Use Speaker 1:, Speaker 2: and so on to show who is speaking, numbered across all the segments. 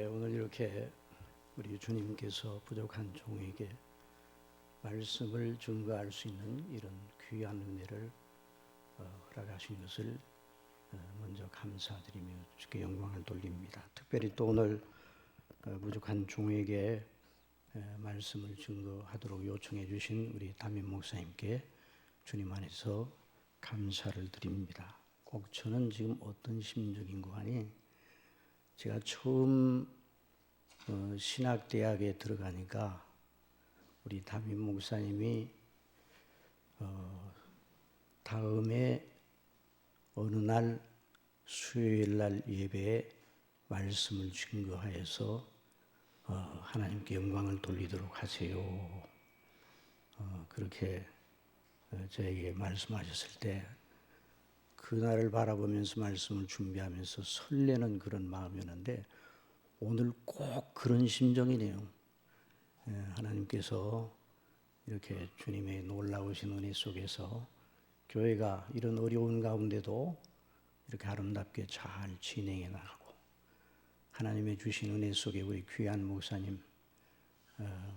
Speaker 1: 오늘 이렇게 우리 주님께서 부족한 종에게 말씀을 증거할 수 있는 이런 귀한 은혜를 허락하신 것을 먼저 감사드리며 주께 영광을 돌립니다. 특별히 또 오늘 부족한 종에게 말씀을 증거하도록 요청해 주신 우리 담임 목사님께 주님 안에서 감사를 드립니다. 꼭 저는 지금 어떤 심정인 거 아니? 제가 처음 신학대학에 들어가니까 우리 담임 목사님이 다음에 어느 날 수요일 날 예배에 말씀을 증거하여서 하나님께 영광을 돌리도록 하세요. 그렇게 저에게 말씀하셨을 때 그날을 바라보면서 말씀을 준비하면서 설레는 그런 마음이었는데 오늘 꼭 그런 심정이네요. 하나님께서 이렇게 주님의 놀라우신 은혜 속에서 교회가 이런 어려운 가운데도 이렇게 아름답게 잘 진행해 나가고 하나님의 주신 은혜 속에 우리 귀한 목사님,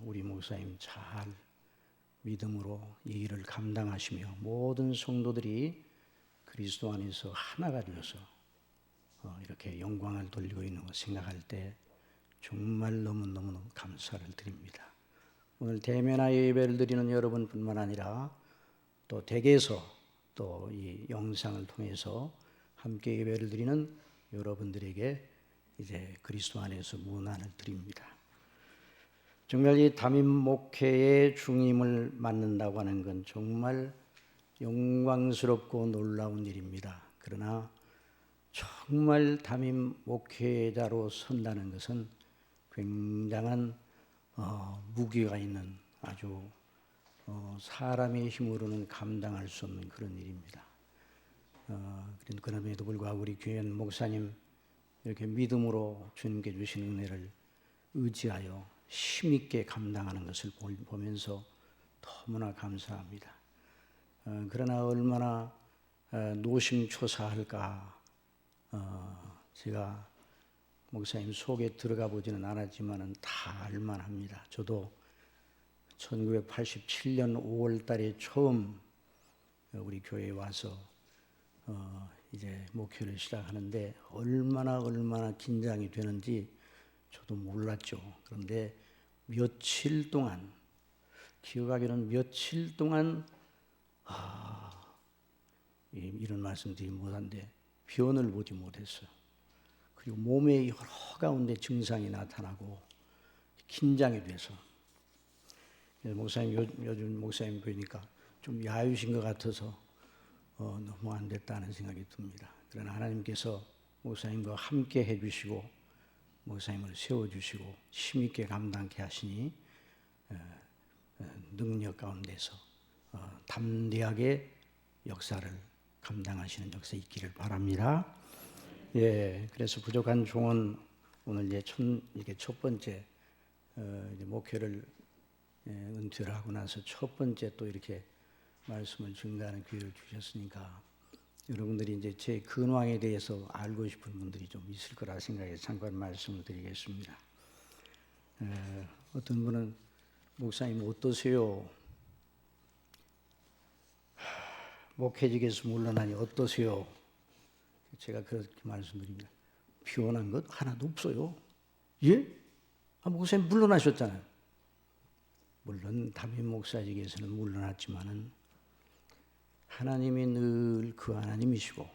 Speaker 1: 우리 목사님 잘 믿음으로 이 일을 감당하시며 모든 성도들이 그리스도 안에서 하나가 되어서 이렇게 영광을 돌리고 있는 것 생각할 때 정말 너무너무 감사를 드립니다. 오늘 대면하여 예배를 드리는 여러분뿐만 아니라 또 댁에서 또 이 영상을 통해서 함께 예배를 드리는 여러분들에게 이제 그리스도 안에서 문안을 드립니다. 정말 이 담임 목회의 중임을 맡는다고 하는 건 정말 영광스럽고 놀라운 일입니다. 그러나 정말 담임 목회자로 선다는 것은 굉장한 무게가 있는 아주 사람의 힘으로는 감당할 수 없는 그런 일입니다. 그럼에도 불구하고 우리 귀한 목사님 이렇게 믿음으로 주님께 주신 은혜를 의지하여 힘있게 감당하는 것을 보면서 너무나 감사합니다. 그러나 얼마나 노심초사할까. 제가 목사님 속에 들어가 보지는 않았지만 다 알만합니다. 저도 1987년 5월 달에 처음 우리 교회에 와서 이제 목회를 시작하는데 얼마나 긴장이 되는지 저도 몰랐죠. 그런데 며칠 동안, 기억하기로는 며칠 동안 이런 말씀 드리기 못한데 변을 보지 못했어요. 그리고 몸에 여러 가운데 증상이 나타나고 긴장이 돼서 목사님 요즘 목사님 보니까 좀 야유신 것 같아서 너무 안 됐다는 생각이 듭니다. 그러나 하나님께서 목사님과 함께 해주시고 목사님을 세워주시고 힘있게 감당케 하시니 능력 가운데서 담대하게 역사를 감당하시는 역사 있기를 바랍니다. 예, 그래서 부족한 종은 오늘 이게 첫 번째 이제 목회를 은퇴를 하고 나서 첫 번째 또 이렇게 말씀을 증거하는 기회를 주셨으니까 여러분들이 이제 제 근황에 대해서 알고 싶은 분들이 좀 있을 거라 생각해서 잠깐 말씀을 드리겠습니다. 어떤 분은 목사님 어떠세요? 목회직에서 물러나니 어떠세요? 제가 그렇게 말씀드립니다. 피곤한 것 하나도 없어요. 예? 목사님 물러나셨잖아요. 물론 담임 목사직에서는 물러났지만은 하나님이 늘 그 하나님이시고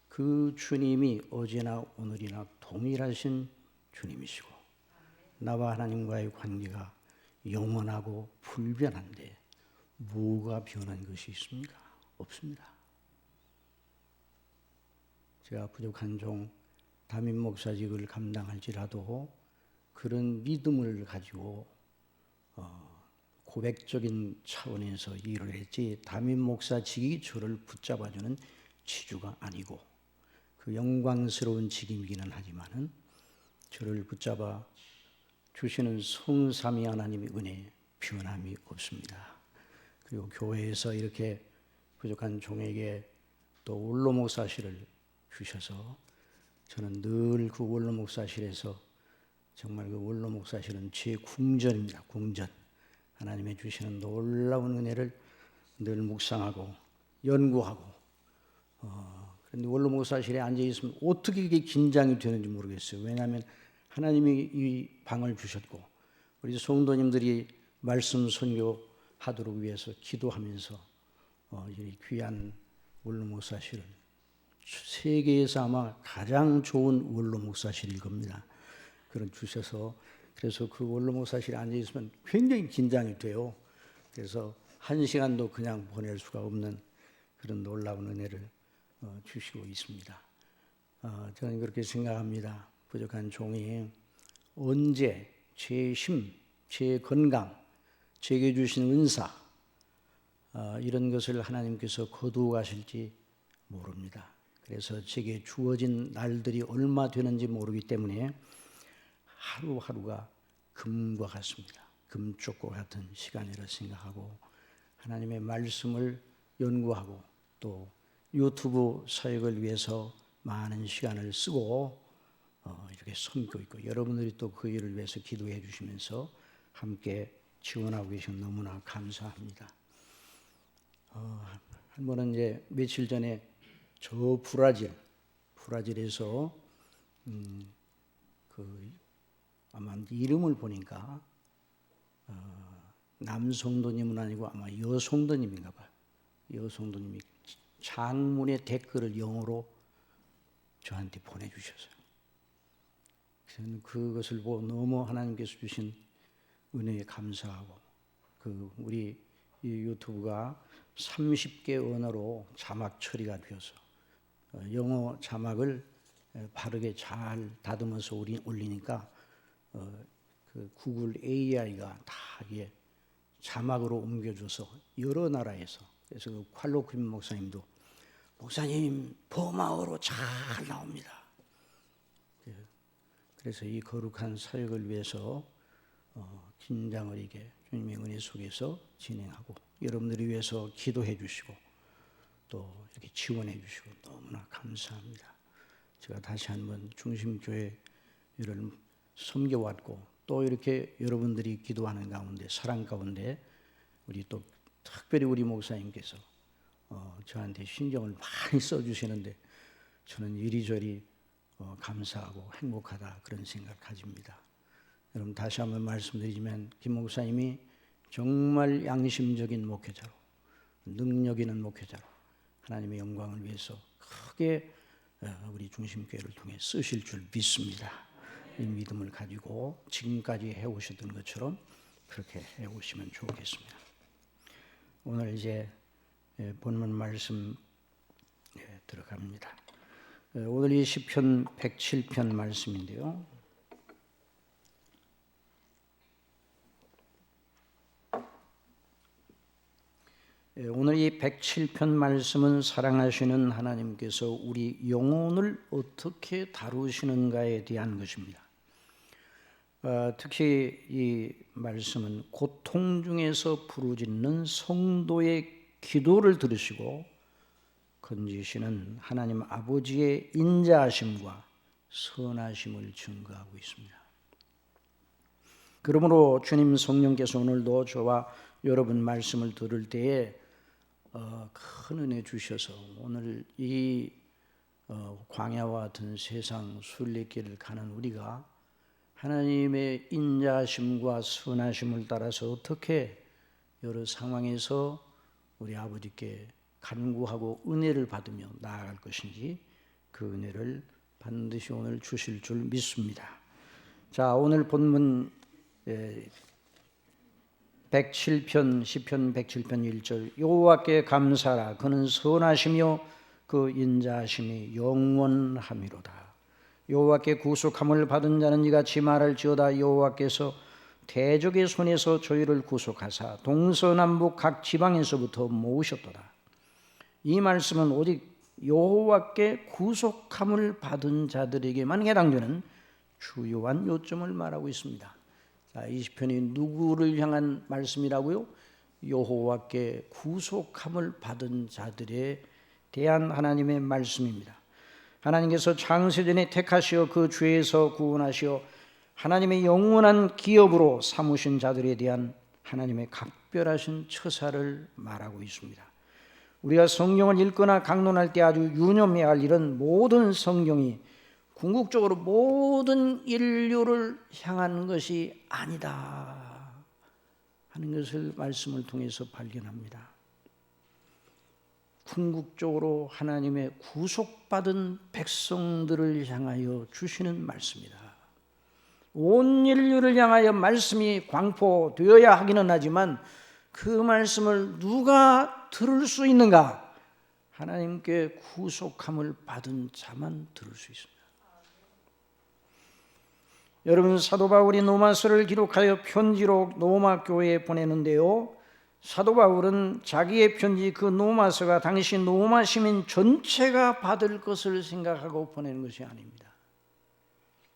Speaker 1: 그 주님이 어제나 오늘이나 동일하신 주님이시고 나와 하나님과의 관계가 영원하고 불변한데 뭐가 변한 것이 있습니까? 없습니다. 제가 부족한 종 담임 목사직을 감당할지라도 그런 믿음을 가지고 고백적인 차원에서 일을 했지 담임 목사직이 저를 붙잡아주는 치주가 아니고 그 영광스러운 직임이기는 하지만은 저를 붙잡아 주시는 성삼위 하나님의 은혜에 변함이 없습니다. 그리고 교회에서 이렇게 부족한 종에게 또 원로 목사실을 주셔서 저는 늘 그 원로 목사실에서 정말 그 원로 목사실은 최궁전입니다. 궁전. 하나님의 주시는 놀라운 은혜를 늘 묵상하고 연구하고 그런데 원로 목사실에 앉아 있으면 어떻게 이게 긴장이 되는지 모르겠어요. 왜냐하면 하나님이 이 방을 주셨고 우리 성도님들이 말씀 선교하도록 위해서 기도하면서 이 귀한 원로 목사실은 세계에서 아마 가장 좋은 원로 목사실일 겁니다. 그런 주셔서 그래서 그 원로 목사실에 앉아 있으면 굉장히 긴장이 돼요. 그래서 한 시간도 그냥 보낼 수가 없는 그런 놀라운 은혜를 주시고 있습니다. 저는 그렇게 생각합니다. 부족한 종이 언제 제 힘, 제 건강, 제게 주신 은사 이런 것을 하나님께서 거두어 가실지 모릅니다. 그래서 제게 주어진 날들이 얼마 되는지 모르기 때문에 하루하루가 금과 같습니다. 금쪽과 같은 시간이라 생각하고 하나님의 말씀을 연구하고 또 유튜브 사역을 위해서 많은 시간을 쓰고 이렇게 섬기고 있고 여러분들이 또 그 일을 위해서 기도해 주시면서 함께 지원하고 계신 너무나 감사합니다. 한 번은 이제 며칠 전에 저 브라질에서 아마 이름을 보니까 남성도님은 아니고 아마 여성도님인가 봐요. 여성도님이 장문의 댓글을 영어로 저한테 보내주셨어요. 저는 그것을 보고 너무 하나님께서 주신 은혜에 감사하고 우리 이 유튜브가 30개 언어로 자막 처리가 되어서 영어 자막을 바르게 잘 다듬어서 올리니까 그 구글 AI가 다 이게 자막으로 옮겨줘서 여러 나라에서 그래서 그 샬로크림 목사님도 목사님 버마어로 잘 나옵니다. 그래서 이 거룩한 사역을 위해서 긴장을 이게 주님의 은혜 속에서 진행하고 여러분들을 위해서 기도해 주시고 또 이렇게 지원해 주시고 너무나 감사합니다. 제가 다시 한번 중심교회를 섬겨왔고 또 이렇게 여러분들이 기도하는 가운데 사랑 가운데 우리 또 특별히 우리 목사님께서 저한테 신경을 많이 써주시는데 저는 이리저리 감사하고 행복하다 그런 생각을 가집니다. 여러분 다시 한번 말씀드리지만 김 목사님이 정말 양심적인 목회자로 능력 있는 목회자로 하나님의 영광을 위해서 크게 우리 중심교회를 통해 쓰실 줄 믿습니다. 이 믿음을 가지고 지금까지 해오셨던 것처럼 그렇게 해오시면 좋겠습니다. 오늘 이제 본문 말씀 들어갑니다. 오늘 이 시편 107편 말씀인데요. 오늘 이 107편 말씀은 사랑하시는 하나님께서 우리 영혼을 어떻게 다루시는가에 대한 것입니다. 특히 이 말씀은 고통 중에서 부르짖는 성도의 기도를 들으시고 건지시는 하나님 아버지의 인자하심과 선하심을 증거하고 있습니다. 그러므로 주님 성령께서 오늘도 저와 여러분 말씀을 들을 때에 큰 은혜 주셔서 오늘 이 광야와 같은 세상 순례길을 가는 우리가 하나님의 인자하심과 선하심을 따라서 어떻게 여러 상황에서 우리 아버지께 간구하고 은혜를 받으며 나아갈 것인지 그 은혜를 반드시 오늘 주실 줄 믿습니다. 자, 오늘 본문 107편 시편 107편 1절 여호와께 감사하라 그는 선하시며 그 인자하심이 영원함이로다. 여호와께 구속함을 받은 자는 이같이 말할지어다. 여호와께서 대적의 손에서 저희를 구속하사 동서남북 각 지방에서부터 모으셨도다. 이 말씀은 오직 여호와께 구속함을 받은 자들에게만 해당되는 주요한 요점을 말하고 있습니다. 자, 이 시편이 누구를 향한 말씀이라고요? 여호와께 구속함을 받은 자들에 대한 하나님의 말씀입니다. 하나님께서 창세전에 택하시어 그 죄에서 구원하시어 하나님의 영원한 기업으로 삼으신 자들에 대한 하나님의 각별하신 처사를 말하고 있습니다. 우리가 성경을 읽거나 강론할 때 아주 유념해야 할 일은 모든 성경이 궁극적으로 모든 인류를 향한 것이 아니다 하는 것을 말씀을 통해서 발견합니다. 궁극적으로 하나님의 구속받은 백성들을 향하여 주시는 말씀이다. 온 인류를 향하여 말씀이 광포되어야 하기는 하지만 그 말씀을 누가 들을 수 있는가? 하나님께 구속함을 받은 자만 들을 수 있습니다. 여러분, 사도 바울이 로마서를 기록하여 편지로 로마 교회에 보내는데요, 사도 바울은 자기의 편지 그 로마서가 당시 로마 시민 전체가 받을 것을 생각하고 보내는 것이 아닙니다.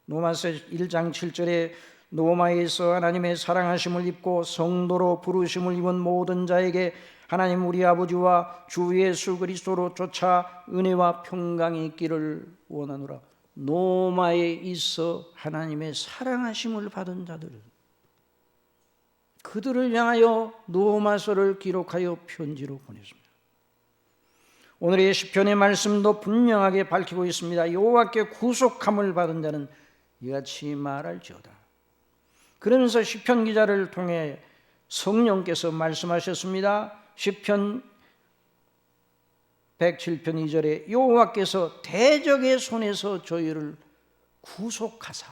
Speaker 1: 로마서 1장 7절에 로마에서 하나님의 사랑하심을 입고 성도로 부르심을 입은 모든 자에게 하나님 우리 아버지와 주 예수 그리스도로 쫓아 은혜와 평강이 있기를 원하노라. 로마에 있어 하나님의 사랑하심을 받은 자들, 그들을 향하여 로마서를 기록하여 편지로 보냈습니다. 오늘의 시편의 말씀도 분명하게 밝히고 있습니다. 여호와께 구속함을 받은 자는 이같이 말할지어다. 그러면서 시편 기자를 통해 성령께서 말씀하셨습니다. 시편 107편 2절에 여호와께서 대적의 손에서 저희를 구속하사,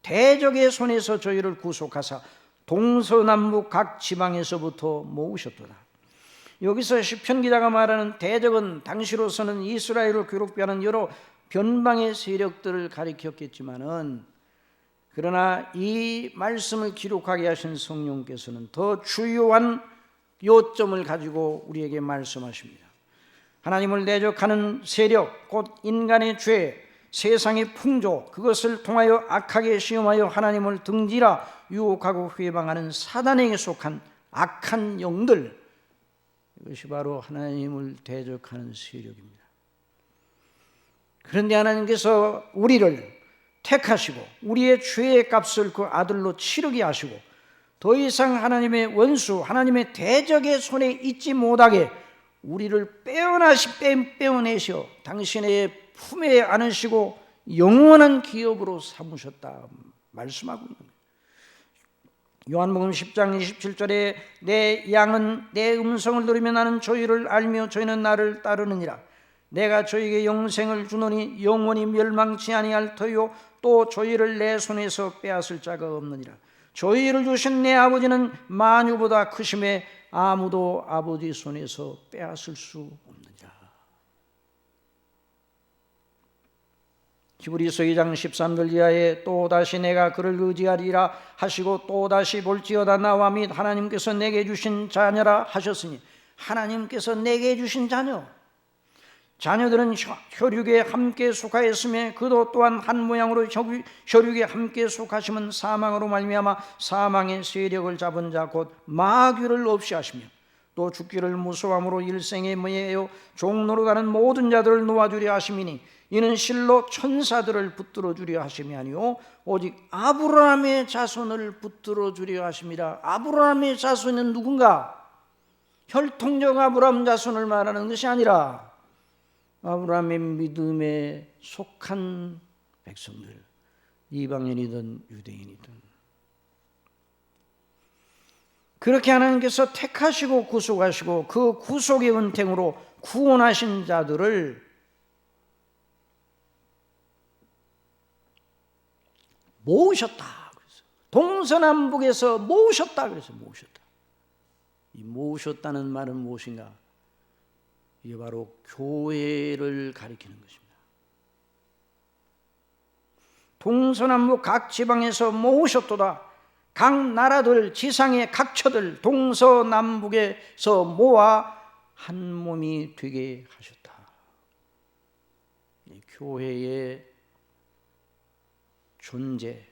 Speaker 1: 대적의 손에서 저희를 구속하사 동서남북 각 지방에서부터 모으셨도다. 여기서 시편 기자가 말하는 대적은 당시로서는 이스라엘을 괴롭게 하는 여러 변방의 세력들을 가리켰겠지만은, 그러나 이 말씀을 기록하게 하신 성령께서는 더 주요한 요점을 가지고 우리에게 말씀하십니다. 하나님을 대적하는 세력, 곧 인간의 죄, 세상의 풍조, 그것을 통하여 악하게 시험하여 하나님을 등지라 유혹하고 회방하는 사단에게 속한 악한 영들, 이것이 바로 하나님을 대적하는 세력입니다. 그런데 하나님께서 우리를 택하시고 우리의 죄의 값을 그 아들로 치르게 하시고 더 이상 하나님의 원수, 하나님의 대적의 손에 있지 못하게 우리를 빼어내셔 당신의 품에 안으시고 영원한 기업으로 삼으셨다 말씀하고 있는 거예요. 요한복음 10장 27절에 내 양은 내 음성을 들으며 나는 저희를 알며 저희는 나를 따르느니라. 내가 저희에게 영생을 주노니 영원히 멸망치 아니할 터요 또 저희를 내 손에서 빼앗을 자가 없느니라. 저희를 주신 내 아버지는 만유보다 크심에 아무도 아버지 손에서 빼앗을 수 없느니라. 히브리서 2장 13절 이하에 또다시 내가 그를 의지하리라 하시고 또다시 볼지어다 나와 및 하나님께서 내게 주신 자녀라 하셨으니, 하나님께서 내게 주신 자녀들은 혈육에 함께 속하였으며 그도 또한 한 모양으로 혈육에 함께 속하심은 사망으로 말미암아 사망의 세력을 잡은 자 곧 마귀를 없이 하시며 또 죽기를 무서워함으로 일생에 매여 종노릇하는 모든 자들을 놓아주려 하심이니 이는 실로 천사들을 붙들어 주려 하심이 아니요 오직 아브라함의 자손을 붙들어 주려 하심이라. 아브라함의 자손은 누군가? 혈통적 아브라함 자손을 말하는 것이 아니라 아브라함의 믿음에 속한 백성들, 이방인이든 유대인이든, 그렇게 하나님께서 택하시고 구속하시고 그 구속의 은택으로 구원하신 자들을 모으셨다. 그래서 동서남북에서 모으셨다. 그래서 모으셨다. 이 모으셨다는 말은 무엇인가? 이게 바로 교회를 가리키는 것입니다. 동서남북 각 지방에서 모으셨도다. 각 나라들, 지상의 각처들 동서남북에서 모아 한 몸이 되게 하셨다. 이 교회의 존재,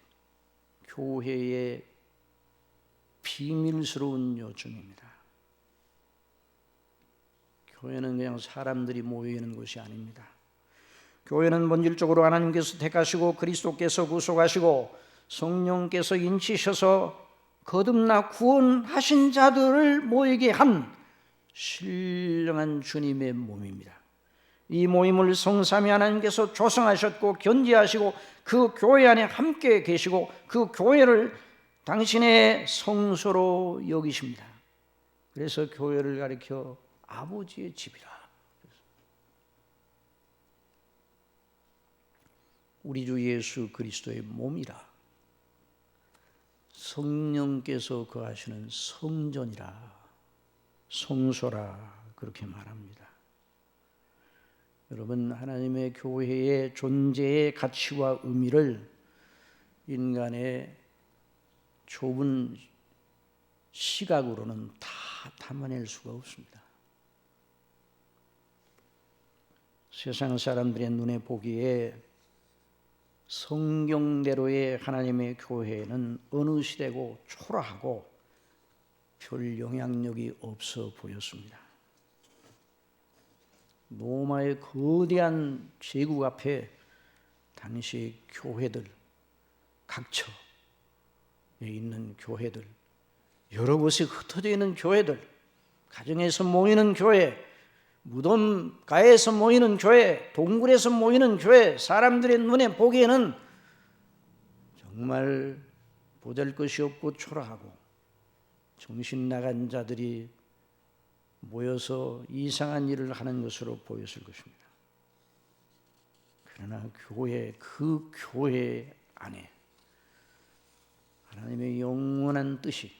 Speaker 1: 교회의 비밀스러운 요청입니다. 교회는 그냥 사람들이 모이는 곳이 아닙니다. 교회는 본질적으로 하나님께서 택하시고 그리스도께서 구속하시고 성령께서 인치셔서 거듭나 구원하신 자들을 모이게 한 신령한 주님의 몸입니다. 이 모임을 성삼위 하나님께서 조성하셨고 견지하시고 그 교회 안에 함께 계시고 그 교회를 당신의 성소로 여기십니다. 그래서 교회를 가리켜 아버지의 집이라. 우리 주 예수 그리스도의 몸이라. 성령께서 거하시는 성전이라, 성소라 그렇게 말합니다. 여러분, 하나님의 교회의 존재의 가치와 의미를 인간의 좁은 시각으로는 다 담아낼 수가 없습니다. 세상 사람들의 눈에 보기에 성경대로의 하나님의 교회는 어느 시대고 초라하고 별 영향력이 없어 보였습니다. 로마의 거대한 제국 앞에 당시 교회들, 각처에 있는 교회들, 여러 곳에 흩어져 있는 교회들, 가정에서 모이는 교회, 무덤가에서 모이는 교회, 동굴에서 모이는 교회, 사람들의 눈에 보기에는 정말 보잘것이 없고 초라하고 정신 나간 자들이 모여서 이상한 일을 하는 것으로 보였을 것입니다. 그러나 그 교회 안에 하나님의 영원한 뜻이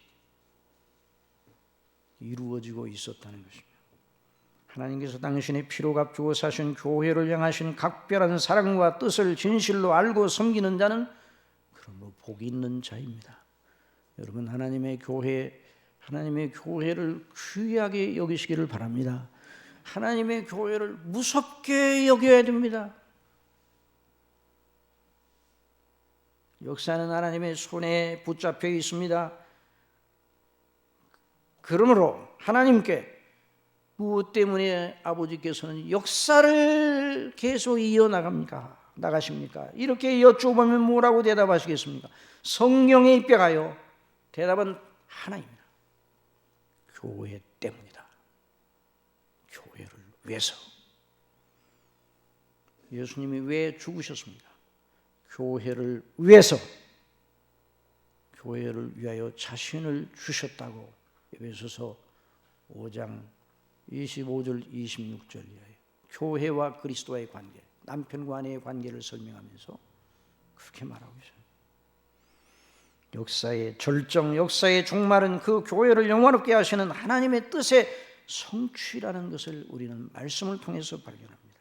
Speaker 1: 이루어지고 있었다는 것입니다. 하나님께서 당신의 피로 값주고 사신 교회를 향하신 각별한 사랑과 뜻을 진실로 알고 섬기는 자는 그러므로 복이 있는 자입니다. 여러분, 하나님의 교회를 귀하게 여기시기를 바랍니다. 하나님의 교회를 무섭게 여겨야 됩니다. 역사는 하나님의 손에 붙잡혀 있습니다. 그러므로 하나님께 무엇 때문에 아버지께서는 역사를 계속 나가십니까? 이렇게 여쭤보면 뭐라고 대답하시겠습니까? 성경에 입혀가요. 대답은 하나입니다. 교회 때문이다. 교회를 위해서. 예수님이 왜 죽으셨습니까? 교회를 위해서. 교회를 위하여 자신을 주셨다고 에베소서 5장 25절 26절 이하에 교회와 그리스도와의 관계, 남편과 아내의 관계를 설명하면서 그렇게 말하고 있어요. 역사의 절정, 역사의 종말은 그 교회를 영원롭게 하시는 하나님의 뜻의 성취라는 것을 우리는 말씀을 통해서 발견합니다.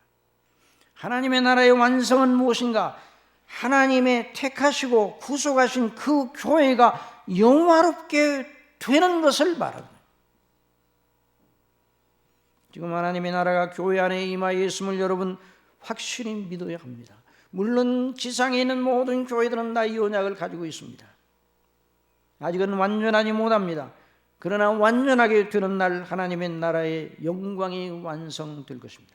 Speaker 1: 하나님의 나라의 완성은 무엇인가? 하나님의 택하시고 구속하신 그 교회가 영화롭게 되는 것을 말합니다. 지금 하나님의 나라가 교회 안에 임하여 있음을 여러분 확실히 믿어야 합니다. 물론 지상에 있는 모든 교회들은 다 이 언약을 가지고 있습니다. 아직은 완전하지 못합니다. 그러나 완전하게 되는 날 하나님의 나라의 영광이 완성될 것입니다.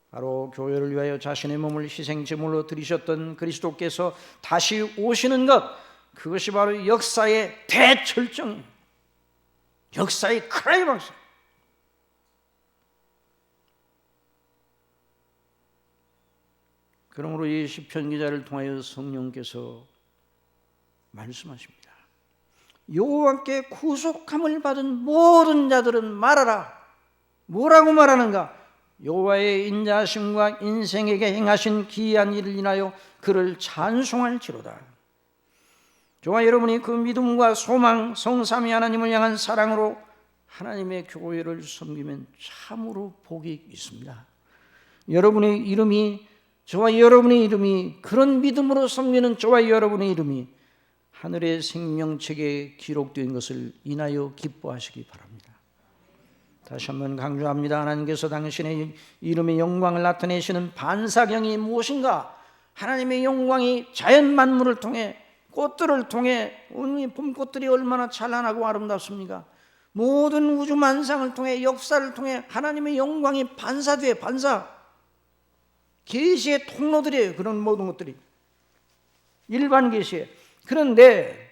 Speaker 1: 바로 교회를 위하여 자신의 몸을 희생제물로 드리셨던 그리스도께서 다시 오시는 것, 그것이 바로 역사의 대절정입니다. 역사의 클라이막스. 그러므로 이 시편 기자를 통하여 성령께서 말씀하십니다. 여호와께 구속함을 받은 모든 자들은 말하라. 뭐라고 말하는가? 여호와의 인자하심과 인생에게 행하신 기이한 일을 인하여 그를 찬송할지로다. 저와 여러분이 그 믿음과 소망, 성삼위 하나님을 향한 사랑으로 하나님의 교회를 섬기면 참으로 복이 있습니다. 여러분의 이름이, 저와 여러분의 이름이, 그런 믿음으로 섬기는 저와 여러분의 이름이 하늘의 생명책에 기록된 것을 인하여 기뻐하시기 바랍니다. 다시 한번 강조합니다. 하나님께서 당신의 이름의 영광을 나타내시는 반사경이 무엇인가? 하나님의 영광이 자연 만물을 통해, 꽃들을 통해, 봄꽃들이 얼마나 찬란하고 아름답습니까? 모든 우주 만상을 통해, 역사를 통해 하나님의 영광이 반사. 계시의 통로들이에요. 그런 모든 것들이. 일반 계시예요. 그런데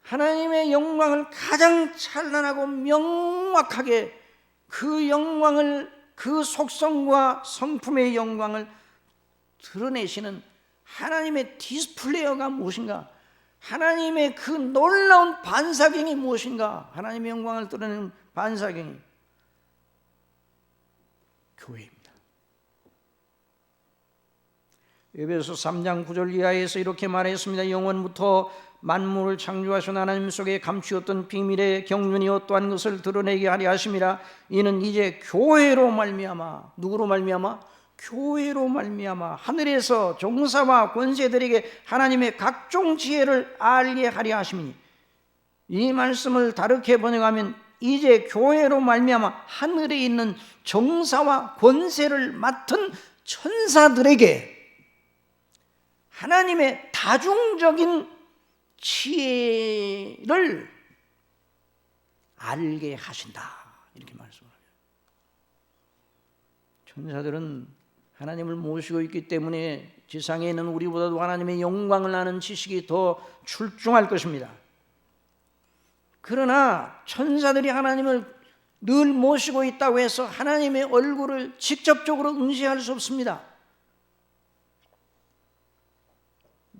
Speaker 1: 하나님의 영광을 가장 찬란하고 명확하게 그 영광을, 그 속성과 성품의 영광을 드러내시는 하나님의 디스플레이어가 무엇인가? 하나님의 그 놀라운 반사경이 무엇인가? 하나님의 영광을 드러내는 반사경이 교회입니다. 에베소 3장 9절 이하에서 이렇게 말했습니다. 영원부터 만물을 창조하신 하나님 속에 감추었던 비밀의 경륜이 어떠한 것을 드러내게 하려 하심이라. 이는 이제 교회로 말미암아, 누구로 말미암아? 교회로 말미암아 하늘에서 종사와 권세들에게 하나님의 각종 지혜를 알게 하려 하심이니. 이 말씀을 다르게 번역하면 이제 교회로 말미암아 하늘에 있는 정사와 권세를 맡은 천사들에게 하나님의 다중적인 지혜를 알게 하신다, 이렇게 말씀합니다. 천사들은 하나님을 모시고 있기 때문에 지상에 있는 우리보다도 하나님의 영광을 아는 지식이 더 출중할 것입니다. 그러나 천사들이 하나님을 늘 모시고 있다고 해서 하나님의 얼굴을 직접적으로 응시할 수 없습니다.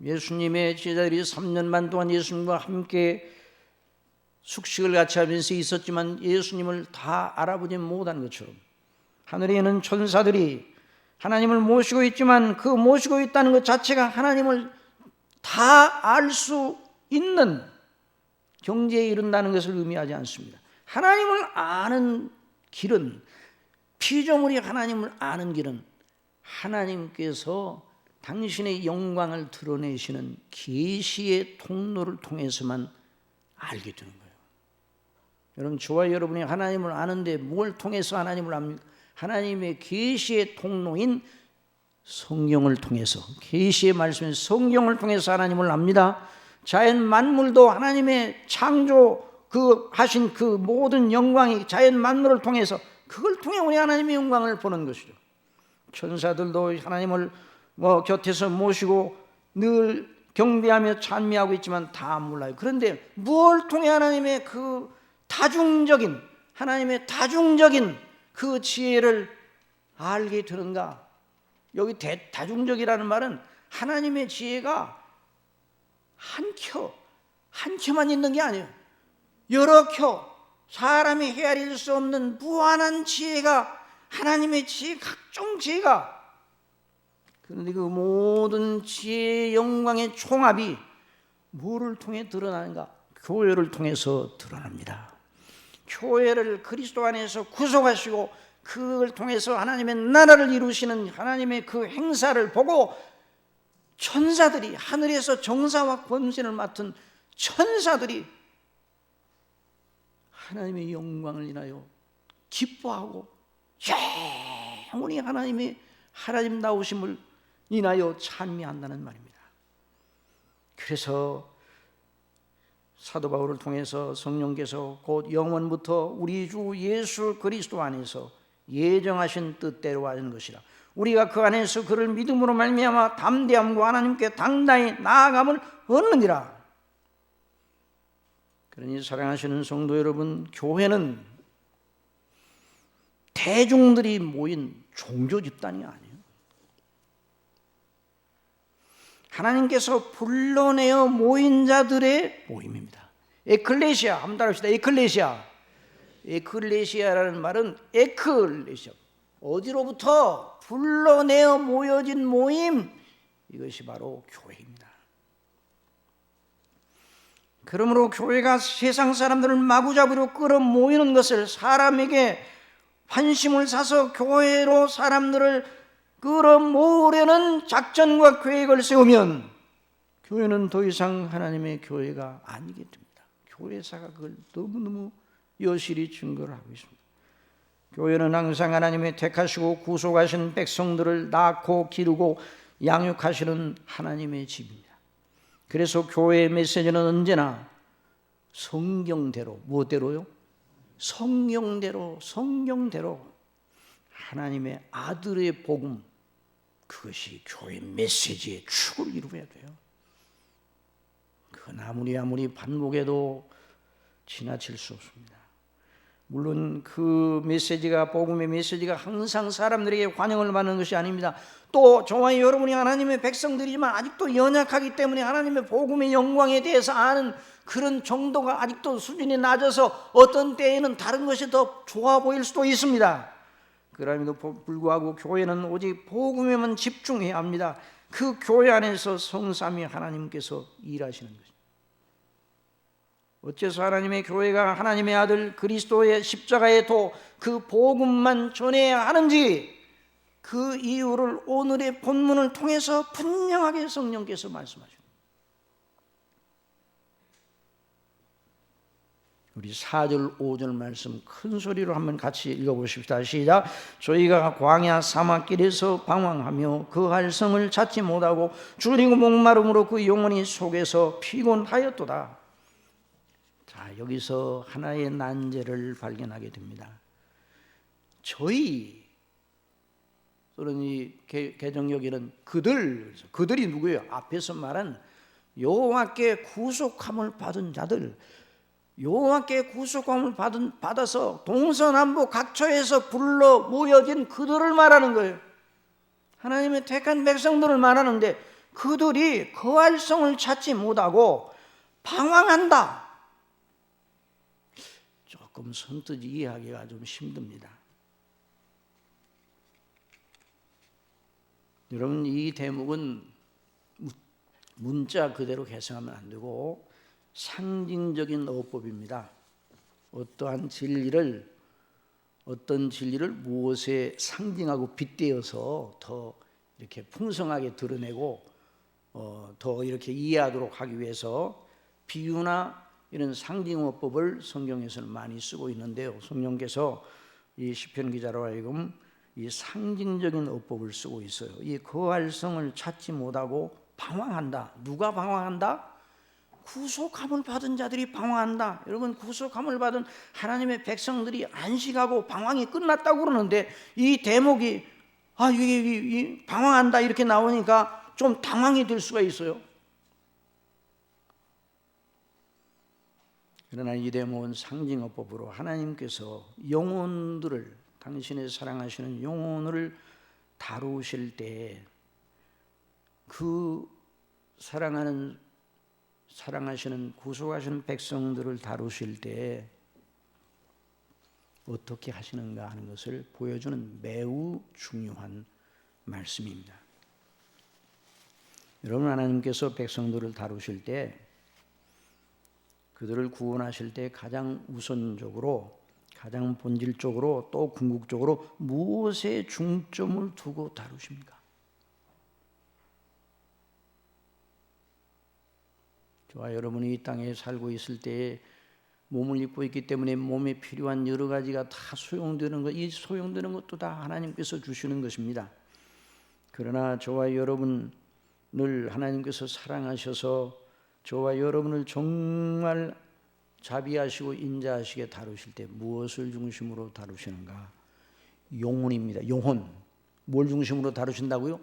Speaker 1: 예수님의 제자들이 3년 반 동안 예수님과 함께 숙식을 같이 하면서 있었지만 예수님을 다 알아보지 못한 것처럼 하늘에 있는 천사들이 하나님을 모시고 있지만 그 모시고 있다는 것 자체가 하나님을 다 알 수 있는 경지에 이른다는 것을 의미하지 않습니다. 하나님을 아는 길은, 피조물이 하나님을 아는 길은 하나님께서 당신의 영광을 드러내시는 계시의 통로를 통해서만 알게 되는 거예요. 여러분, 저와 여러분이 하나님을 아는데 뭘 통해서 하나님을 압니까? 하나님의 계시의 통로인 성경을 통해서, 계시의 말씀인 성경을 통해서 하나님을 압니다. 자연 만물도 하나님의 창조 하신 그 모든 영광이 자연 만물을 통해서, 그걸 통해 우리 하나님의 영광을 보는 것이죠. 천사들도 하나님을 곁에서 모시고 늘 경배하며 찬미하고 있지만 다 몰라요. 그런데 뭘 통해 하나님의 그 다중적인, 하나님의 다중적인 그 지혜를 알게 되는가? 여기 다중적이라는 말은 하나님의 지혜가 한 켜만 있는 게 아니에요. 여러 켜, 사람이 헤아릴 수 없는 무한한 지혜가, 하나님의 지혜, 각종 지혜가, 그런데 그 모든 지혜의 영광의 총합이 뭐를 통해 드러나는가? 교회를 통해서 드러납니다. 교회를 그리스도 안에서 구속하시고 그걸 통해서 하나님의 나라를 이루시는 하나님의 그 행사를 보고 천사들이, 하늘에서 정사와 권세를 맡은 천사들이 하나님의 영광을 인하여 기뻐하고 영원히 하나님의 하나님 나오심을 인하여 찬미한다는 말입니다. 그래서 사도 바울을 통해서 성령께서 곧 영원부터 우리 주 예수 그리스도 안에서 예정하신 뜻대로 하는 것이라. 우리가 그 안에서 그를 믿음으로 말미암아 담대함과 하나님께 당당히 나아감을 얻느니라. 그러니 사랑하시는 성도 여러분, 교회는 대중들이 모인 종교 집단이 아니에요. 하나님께서 불러내어 모인 자들의 모임입니다. 에클레시아, 한번 따라합시다. 에클레시아라는 말은 에클레시아, 어디로부터 불러내어 모여진 모임, 이것이 바로 교회입니다. 그러므로 교회가 세상 사람들을 마구잡이로 끌어모이는 것을, 사람에게 환심을 사서 교회로 사람들을 끌어모으려는 작전과 계획을 세우면 교회는 더 이상 하나님의 교회가 아니게 됩니다. 교회사가 그걸 너무너무 여실히 증거를 하고 있습니다. 교회는 항상 하나님의 택하시고 구속하신 백성들을 낳고 기르고 양육하시는 하나님의 집입니다. 그래서 교회의 메시지는 언제나 성경대로, 무엇대로요? 성경대로 하나님의 아들의 복음, 그것이 교회 메시지의 축을 이루어야 돼요. 그건 아무리 반복해도 지나칠 수 없습니다. 물론 그 메시지가, 복음의 메시지가 항상 사람들에게 환영을 받는 것이 아닙니다. 또 저와 여러분이 하나님의 백성들이지만 아직도 연약하기 때문에 하나님의 복음의 영광에 대해서 아는 그런 정도가 아직도 수준이 낮아서 어떤 때에는 다른 것이 더 좋아 보일 수도 있습니다. 그럼에도 불구하고 교회는 오직 복음에만 집중해야 합니다. 그 교회 안에서 성삼위 하나님께서 일하시는 것입니다. 어째서 하나님의 교회가 하나님의 아들 그리스도의 십자가의 도, 그 복음만 전해야 하는지, 그 이유를 오늘의 본문을 통해서 분명하게 성령께서 말씀하십니다. 우리 4절 5절 말씀 큰 소리로 한번 같이 읽어보십시다. 시작. 저희가 광야 사막길에서 방황하며 그 활성을 찾지 못하고 줄이고 목마름으로 그 영혼이 속에서 피곤하였도다. 자, 여기서 하나의 난제를 발견하게 됩니다. 저희 또는 이 개정역에는 그들이 누구예요? 앞에서 말한 여호와께 구속함을 받은 자들, 여호와께 구속함을 받아서 동서남북 각처에서 불러 모여진 그들을 말하는 거예요. 하나님의 택한 백성들을 말하는데 그들이 거할 성을 찾지 못하고 방황한다. 조금 선뜻 이해하기가 좀 힘듭니다. 여러분, 이 대목은 문자 그대로 해석하면 안 되고 상징적인 어법입니다. 어떤 진리를 무엇에 상징하고 빗대어서 더 이렇게 풍성하게 드러내고 더 이렇게 이해하도록 하기 위해서 비유나 이런 상징어법을 성경에서는 많이 쓰고 있는데요. 성령께서 이 시편 기자로 하여금 이 상징적인 어법을 쓰고 있어요. 이 거할 성을 찾지 못하고 방황한다. 누가 방황한다? 구속함을 받은 자들이 방황한다. 여러분, 구속함을 받은 하나님의 백성들이 안식하고 방황이 끝났다고 그러는데 이 대목이 이게 방황한다 이렇게 나오니까 좀 당황이 들 수가 있어요. 그러나 이 대목은 상징어법으로 하나님께서 영혼들을, 당신의 사랑하시는 영혼을 다루실 때 그 사랑하시는 구속하시는 백성들을 다루실 때 어떻게 하시는가 하는 것을 보여주는 매우 중요한 말씀입니다. 여러분, 하나님께서 백성들을 다루실 때, 그들을 구원하실 때 가장 우선적으로, 가장 본질적으로 또 궁극적으로 무엇에 중점을 두고 다루십니까? 저와 여러분이 이 땅에 살고 있을 때에 몸을 입고 있기 때문에 몸에 필요한 여러 가지가 다 소용되는 것, 이 소용되는 것도 다 하나님께서 주시는 것입니다. 그러나 저와 여러분을 하나님께서 사랑하셔서 저와 여러분을 정말 자비하시고 인자하시게 다루실 때 무엇을 중심으로 다루시는가? 영혼입니다. 영혼. 뭘 중심으로 다루신다고요?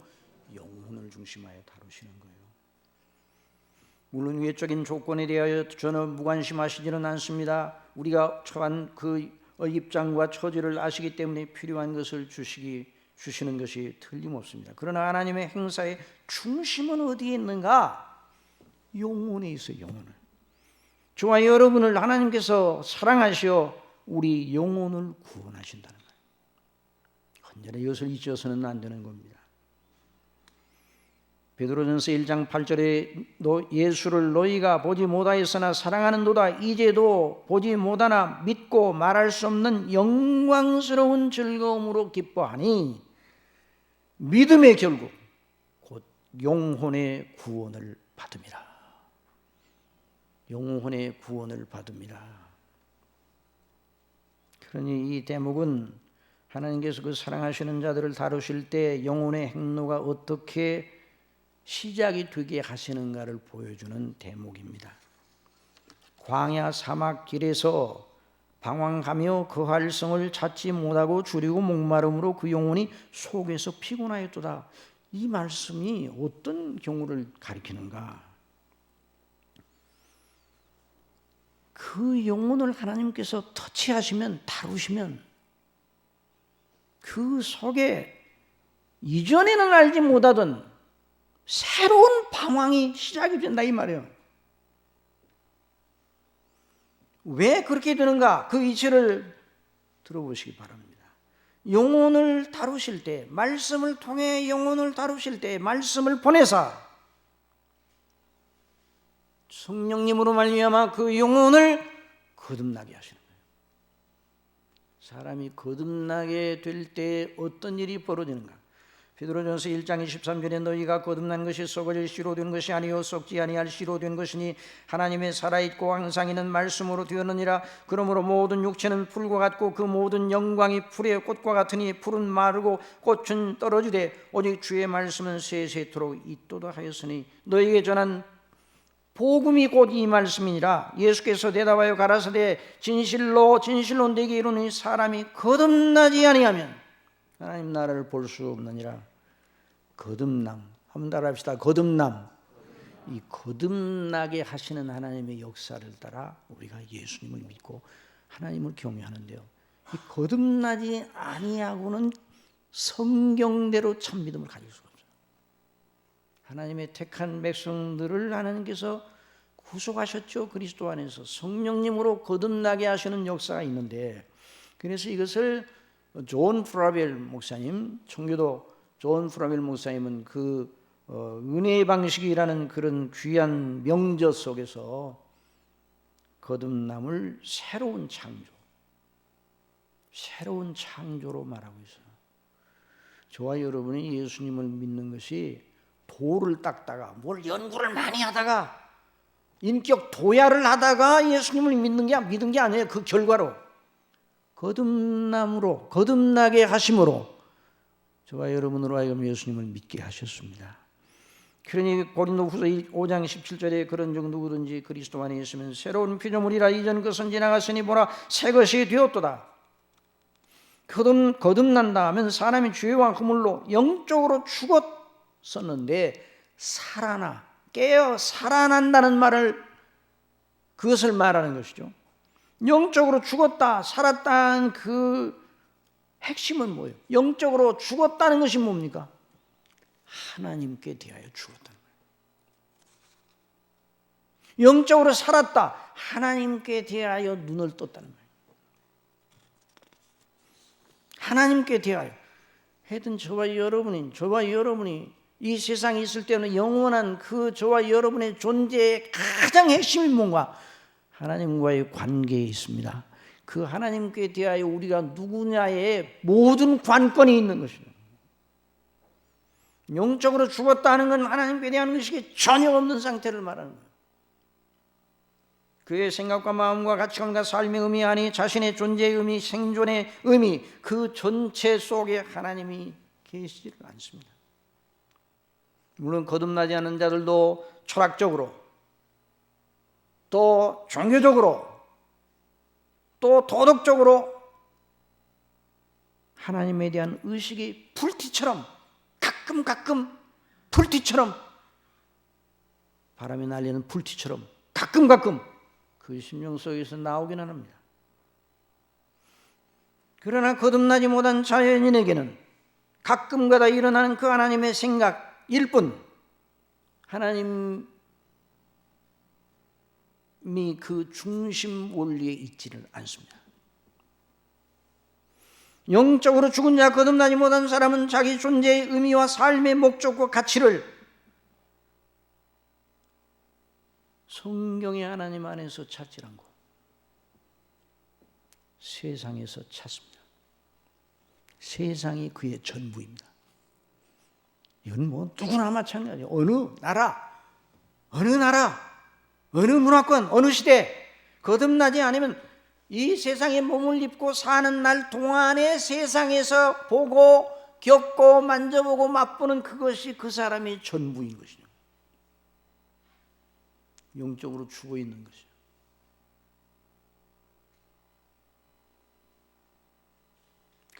Speaker 1: 영혼을 중심하여 다루시는 거예요. 물론 외적인 조건에 대하여 저는 무관심하시지는 않습니다. 우리가 처한 그 입장과 처지를 아시기 때문에 필요한 것을 주시는 것이 틀림없습니다. 그러나 하나님의 행사의 중심은 어디에 있는가? 영혼에 있어요. 영혼을. 저와 여러분을 하나님께서 사랑하시어 우리 영혼을 구원하신다는 거예요. 언제나 이것을 잊어서는 안 되는 겁니다. 베드로전서 1장 8절에 예수를 너희가 보지 못하였으나 사랑하는도다. 이제도 보지 못하나 믿고 말할 수 없는 영광스러운 즐거움으로 기뻐하니 믿음의 결국 곧 영혼의 구원을 받음이라. 영혼의 구원을 받음이라. 그러니 이 대목은 하나님께서 그 사랑하시는 자들을 다루실 때 영혼의 행로가 어떻게 시작이 되게 하시는가를 보여주는 대목입니다. 광야 사막 길에서 방황하며 그 활성을 찾지 못하고 줄이고 목마름으로 그 영혼이 속에서 피곤하였도다. 이 말씀이 어떤 경우를 가리키는가? 그 영혼을 하나님께서 터치하시면, 다루시면 그 속에 이전에는 알지 못하던 새로운 방황이 시작이 된다 이 말이에요. 왜 그렇게 되는가? 그 이치를 들어보시기 바랍니다. 영혼을 다루실 때, 말씀을 통해 영혼을 다루실 때 말씀을 보내사 성령님으로 말미암아 그 영혼을 거듭나게 하시는 거예요. 사람이 거듭나게 될 때 어떤 일이 벌어지는가? 베드로전서 1장 23절에 너희가 거듭난 것이 썩어질 씨로 된 것이 아니요 썩지 아니할 씨로 된 것이니 하나님의 살아있고 항상 있는 말씀으로 되었느니라. 그러므로 모든 육체는 풀과 같고 그 모든 영광이 풀의 꽃과 같으니 풀은 마르고 꽃은 떨어지되 오직 주의 말씀은 세세토록 있도다 하였으니 너희에게 전한 복음이 곧 이 말씀이니라. 예수께서 대답하여 가라사대 진실로 진실로 내게 이르노니 사람이 거듭나지 아니하면 하나님 나라를 볼 수 없느니라. 거듭남, 한번 따라합시다. 거듭남. 이 거듭나게 하시는 하나님의 역사를 따라 우리가 예수님을 믿고 하나님을 경외하는데요, 이 거듭나지 아니하고는 성경대로 참 믿음을 가질 수가 없어요. 하나님의 택한 백성들을 하나님께서 구속하셨죠. 그리스도 안에서 성령님으로 거듭나게 하시는 역사가 있는데, 그래서 이것을 존 프라벨 목사님, 청교도 존 프라벨 목사님은 그 은혜의 방식이라는 그런 귀한 명저 속에서 거듭남을 새로운 창조로 말하고 있어요. 저와 여러분이 예수님을 믿는 것이 도를 닦다가 뭘 연구를 많이 하다가 인격 도야를 하다가 예수님을 믿은 게 아니에요. 그 결과로 거듭남으로, 거듭나게 하심으로 저와 여러분으로 하여금 예수님을 믿게 하셨습니다. 그러니 고린도후서 5장 17절에 그런 적 누구든지 그리스도 안에 있으면 새로운 피조물이라 이전 것은 지나갔으니 보라 새 것이 되었도다. 거듭난다 하면 사람이 죄와 허물로 영적으로 죽었었는데 깨어 살아난다는 말을, 그것을 말하는 것이죠. 영적으로 죽었다, 살았다는 그 핵심은 뭐예요? 영적으로 죽었다는 것이 뭡니까? 하나님께 대하여 죽었다는 거예요. 영적으로 살았다, 하나님께 대하여 눈을 떴다는 거예요. 하나님께 대하여. 하여튼 저와 여러분이 이 세상에 있을 때는 영원한 그 저와 여러분의 존재의 가장 핵심이 뭔가? 하나님과의 관계에 있습니다. 그 하나님께 대하여 우리가 누구냐의 모든 관건이 있는 것입니다. 영적으로 죽었다는 건 하나님께 대한 의식이 전혀 없는 상태를 말하는 거예요. 그의 생각과 마음과 가치관과 삶의 의미 아니 자신의 존재의 의미, 생존의 의미, 그 전체 속에 하나님이 계시지를 않습니다. 물론 거듭나지 않은 자들도 철학적으로 또 종교적으로 또 도덕적으로 하나님에 대한 의식이 불티처럼 가끔 불티처럼, 바람이 날리는 불티처럼 가끔 그 심령 속에서 나오기는 합니다. 그러나 거듭나지 못한 자연인에게는 가끔가다 일어나는 그 하나님의 생각일 뿐 하나님이 그 중심 원리에 있지를 않습니다. 영적으로 죽은 자, 거듭나지 못한 사람은 자기 존재의 의미와 삶의 목적과 가치를 성경의 하나님 안에서 찾지 않고 세상에서 찾습니다. 세상이 그의 전부입니다. 이건 뭐 누구나 마찬가지예요. 어느 나라, 어느 문화권, 어느 시대 거듭나지 않으면 이 세상에 몸을 입고 사는 날 동안에 세상에서 보고 겪고 만져보고 맛보는 그것이 그 사람의 전부인 것이죠. 영적으로 죽어 있는 것이죠.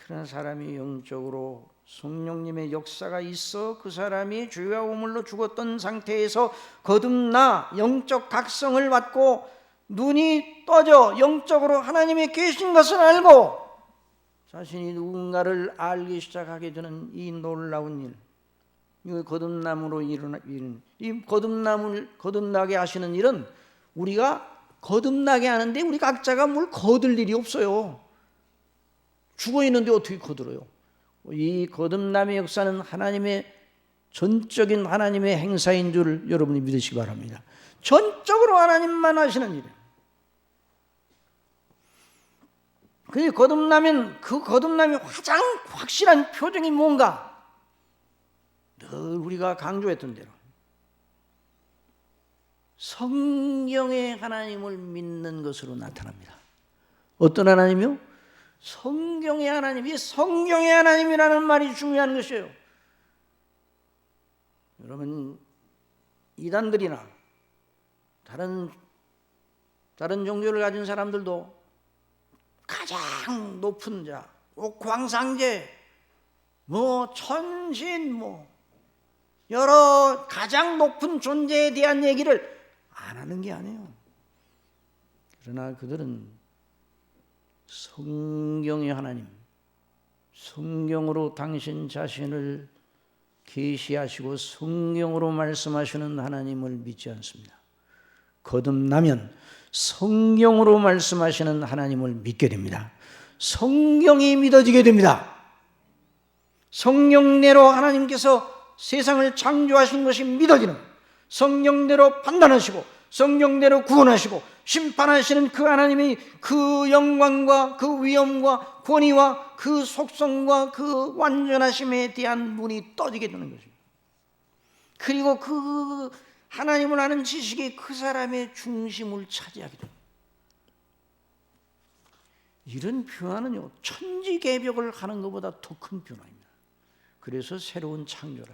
Speaker 1: 그런 사람이 영적으로 성령님의 역사가 있어 그 사람이 죄와 우물로 죽었던 상태에서 거듭나 영적 각성을 받고 눈이 떠져 영적으로 하나님이 계신 것을 알고 자신이 누군가를 알기 시작하게 되는 이 놀라운 일, 이 거듭남으로 일어나는 이 거듭나게 하시는 일은 우리가 거듭나게 하는데 우리 각자가 뭘 거둘 일이 없어요. 죽어 있는데 어떻게 거들어요? 이 거듭남의 역사는 하나님의 전적인 하나님의 행사인 줄 여러분이 믿으시기 바랍니다. 전적으로 하나님만 하시는 일이에요. 그 거듭나면 그 거듭남이 가장 확실한 표정이 뭔가? 늘 우리가 강조했던 대로 성경의 하나님을 믿는 것으로 나타납니다. 어떤 하나님이요? 성경의 하나님이 성경의 하나님이라는 말이 중요한 것이에요. 여러분 이단들이나 다른 종교를 가진 사람들도 가장 높은 자, 광상제, 천신, 여러 가장 높은 존재에 대한 얘기를 안 하는 게 아니에요. 그러나 그들은 성경의 하나님, 성경으로 당신 자신을 계시하시고 성경으로 말씀하시는 하나님을 믿지 않습니다. 거듭나면 성경으로 말씀하시는 하나님을 믿게 됩니다. 성경이 믿어지게 됩니다. 성령대로 하나님께서 세상을 창조하신 것이 믿어지는, 성령대로 판단하시고 성령대로 구원하시고 심판하시는 그 하나님이 그 영광과 그 위엄과 권위와 그 속성과 그 완전하심에 대한 눈이 떠지게 되는 것입니다. 그리고 그 하나님을 아는 지식이 그 사람의 중심을 차지하게 됩니다. 이런 변화는요, 천지개벽을 하는 것보다 더 큰 변화입니다. 그래서 새로운 창조를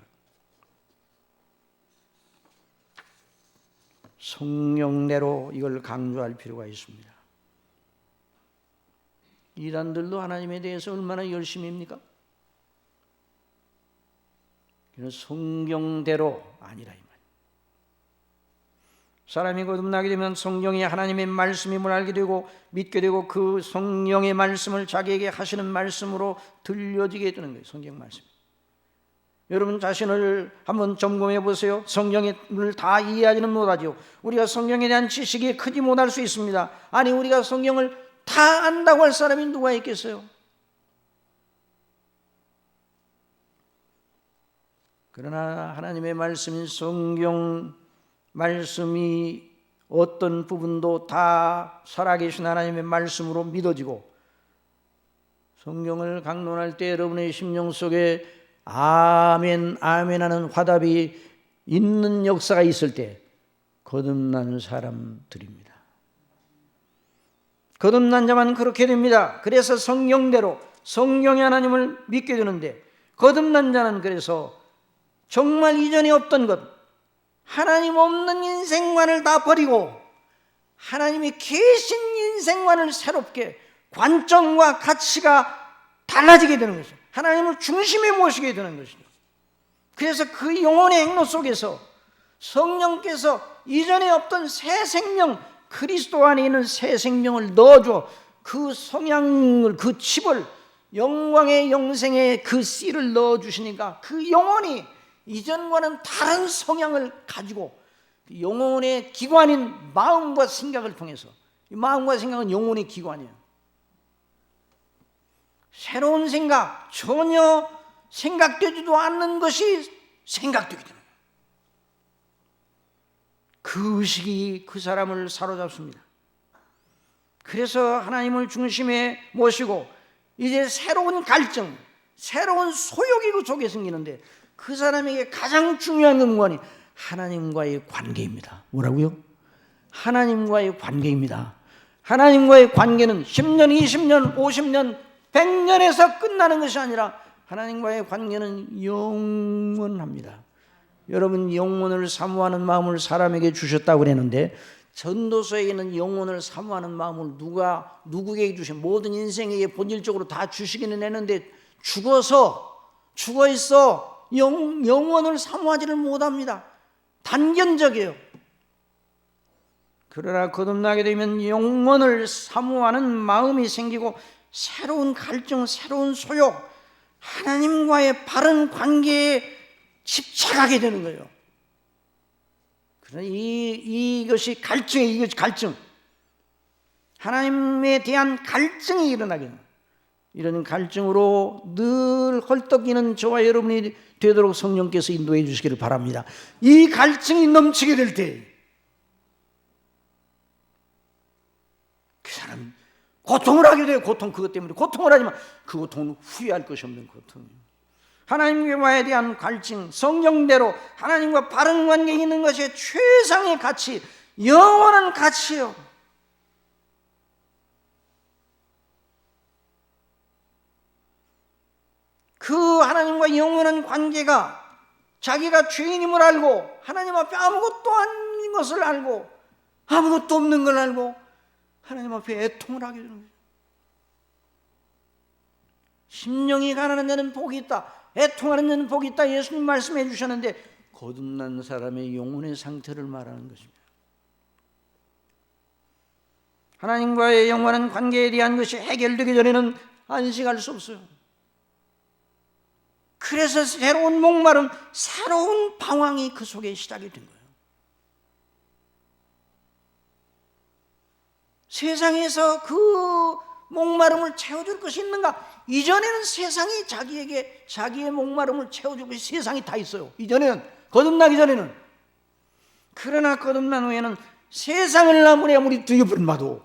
Speaker 1: 성령내로 이걸 강조할 필요가 있습니다. 이단들도 하나님에 대해서 얼마나 열심입니까? 성경대로 아니라 이 말. 사람이 거듭나게 되면 성령이 하나님의 말씀임을 알게 되고 믿게 되고 그 성령의 말씀을 자기에게 하시는 말씀으로 들려지게 되는 거예요. 성경 말씀. 여러분 자신을 한번 점검해 보세요. 성경을 다 이해하지는 못하죠. 우리가 성경에 대한 지식이 크지 못할 수 있습니다. 아니 우리가 성경을 다 안다고 할 사람이 누가 있겠어요? 그러나 하나님의 말씀인 성경 말씀이 어떤 부분도 다 살아계신 하나님의 말씀으로 믿어지고 성경을 강론할 때 여러분의 심령 속에 아멘 아멘 하는 화답이 있는 역사가 있을 때 거듭난 사람들입니다. 거듭난 자만 그렇게 됩니다. 그래서 성령대로 성령의 하나님을 믿게 되는데 거듭난 자는 그래서 정말 이전에 없던 것, 하나님 없는 인생관을 다 버리고 하나님이 계신 인생관을 새롭게 관점과 가치가 달라지게 되는 것이죠. 하나님을 중심에 모시게 되는 것이죠. 그래서 그 영혼의 행로 속에서 성령께서 이전에 없던 새 생명, 그리스도 안에 있는 새 생명을 넣어줘 그 성향을, 그 칩을, 영광의 영생의 그 씨를 넣어주시니까 그 영혼이 이전과는 다른 성향을 가지고 영혼의 기관인 마음과 생각을 통해서, 이 마음과 생각은 영혼의 기관이에요. 새로운 생각, 전혀 생각되지도 않는 것이 생각되게 되는 거예요. 그 의식이 그 사람을 사로잡습니다. 그래서 하나님을 중심에 모시고 이제 새로운 갈증, 새로운 소욕이 그 속에 생기는데 그 사람에게 가장 중요한 것이 하나님과의 관계입니다. 뭐라고요? 하나님과의 관계입니다. 하나님과의 관계는 10년, 20년, 50년, 100년에서 끝나는 것이 아니라 하나님과의 관계는 영원합니다. 여러분 영혼을 사모하는 마음을 사람에게 주셨다고 그랬는데 전도서에는 영혼을 사모하는 마음을 누구에게 주신 모든 인생에게 본질적으로 다 주시기는 했는데 죽어서 죽어 있어 영원을 사모하지를 못합니다. 단견적이에요. 그러나 거듭나게 되면 영원을 사모하는 마음이 생기고 새로운 갈증, 새로운 소욕, 하나님과의 바른 관계에 집착하게 되는 거예요. 그러나 이것이 갈증이에요. 이것이 갈증. 하나님에 대한 갈증이 일어나게 됩니다. 이런 갈증으로 늘 헐떡이는 저와 여러분이 되도록 성령께서 인도해 주시기를 바랍니다. 이 갈증이 넘치게 될 때 그 사람은 고통을 하게 돼요. 고통, 그것 때문에 고통을 하지만 그 고통은 후회할 것이 없는 고통이에요. 하나님과에 대한 갈증, 성령대로 하나님과 바른 관계에 있는 것이 최상의 가치, 영원한 가치예요. 그 하나님과 영원한 관계가 자기가 죄인임을 알고 하나님 앞에 아무것도 아닌 것을 알고 아무것도 없는 걸 알고 하나님 앞에 애통을 하게 되는 거예요. 심령이 가난한 자는 복이 있다, 애통하는 자는 복이 있다, 예수님 말씀해 주셨는데 거듭난 사람의 영혼의 상태를 말하는 것입니다. 하나님과의 영원한 관계에 대한 것이 해결되기 전에는 안식할 수 없어요. 그래서 새로운 목마름, 새로운 방황이 그 속에 시작이 된 거예요. 세상에서 그 목마름을 채워줄 것이 있는가? 이전에는 세상이 자기에게 자기의 목마름을 채워줄 것이 세상이 다 있어요. 이전에는, 거듭나기 전에는. 그러나 거듭난 후에는 세상을 아무리 뒤집어봐도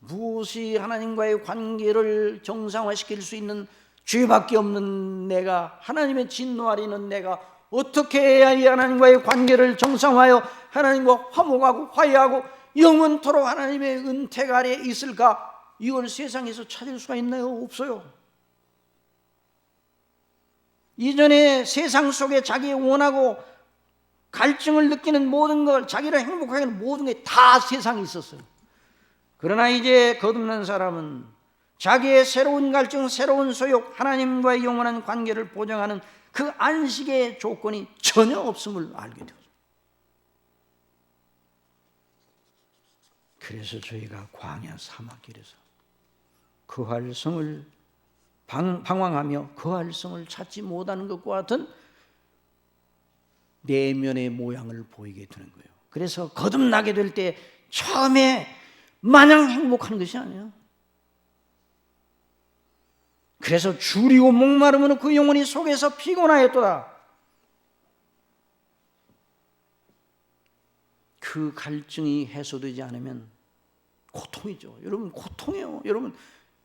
Speaker 1: 무엇이 하나님과의 관계를 정상화시킬 수 있는 죄밖에 없는 내가, 하나님의 진노 아래는 내가 어떻게 해야 이 하나님과의 관계를 정상화하여 하나님과 화목하고 화해하고 영원토록 하나님의 은택 아래 있을까? 이걸 세상에서 찾을 수가 있나요? 없어요. 이전에 세상 속에 자기 원하고 갈증을 느끼는 모든 걸, 자기를 행복하게 하는 모든 게 다 세상에 있었어요. 그러나 이제 거듭난 사람은 자기의 새로운 갈증, 새로운 소욕, 하나님과의 영원한 관계를 보장하는 그 안식의 조건이 전혀 없음을 알게 되었어요. 그래서 저희가 광야 사막길에서 그 활성을 방황하며 그 활성을 찾지 못하는 것과 같은 내면의 모양을 보이게 되는 거예요. 그래서 거듭나게 될 때 처음에 마냥 행복한 것이 아니에요. 그래서 줄이고 목마름으로 그 영혼이 속에서 피곤하였도다. 그 갈증이 해소되지 않으면 고통이죠. 여러분, 고통이에요. 여러분,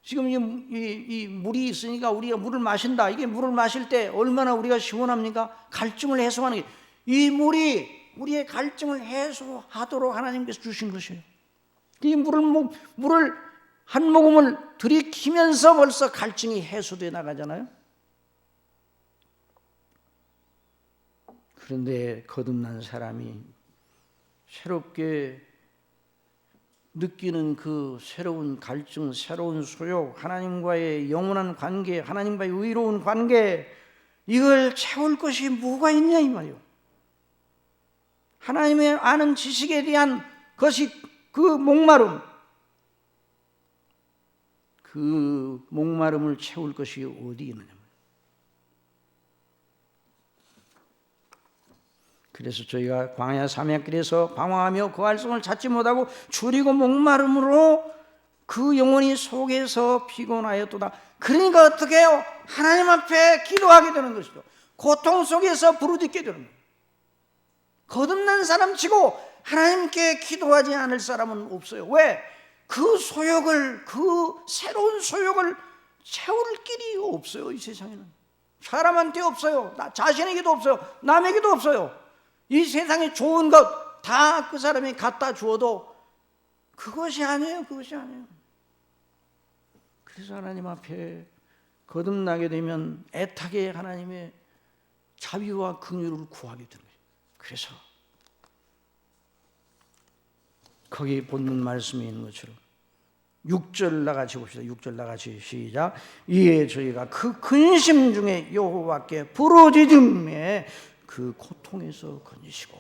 Speaker 1: 지금 이 물이 있으니까 우리가 물을 마신다. 이게 물을 마실 때 얼마나 우리가 시원합니까? 갈증을 해소하는 게, 이 물이 우리의 갈증을 해소하도록 하나님께서 주신 것이에요. 이 물을 한 모금을 들이키면서 벌써 갈증이 해소되어 나가잖아요. 그런데 거듭난 사람이 새롭게 느끼는 그 새로운 갈증, 새로운 소욕, 하나님과의 영원한 관계, 하나님과의 의로운 관계, 이걸 채울 것이 뭐가 있냐 이 말이에요. 하나님의 아는 지식에 대한 것이 그 목마름, 그 목마름을 채울 것이 어디 있느냐. 그래서 저희가 광야 사막길에서 방황하며 그 활성을 찾지 못하고 줄이고 목마름으로 그 영혼이 속에서 피곤하였도다. 그러니까 어떻게 해요? 하나님 앞에 기도하게 되는 것이죠. 고통 속에서 부르짖게 되는 거예요. 거듭난 사람치고 하나님께 기도하지 않을 사람은 없어요. 왜? 그 소욕을, 그 새로운 소욕을 채울 길이 없어요. 이 세상에는 사람한테 없어요. 자신에게도 없어요. 남에게도 없어요. 이 세상에 좋은 것 다 그 사람이 갖다 주어도 그것이 아니에요. 그것이 아니에요. 그래서 하나님 앞에 거듭나게 되면 애타게 하나님의 자비와 긍휼을 구하게 되는 거예요. 그래서 거기 본문 말씀에 있는 것처럼 6절 나같이 봅시다. 6절 나같이 시작. 이에 저희가 그 근심 중에 여호와께 부르짖음에 그 고통에서 건지시고,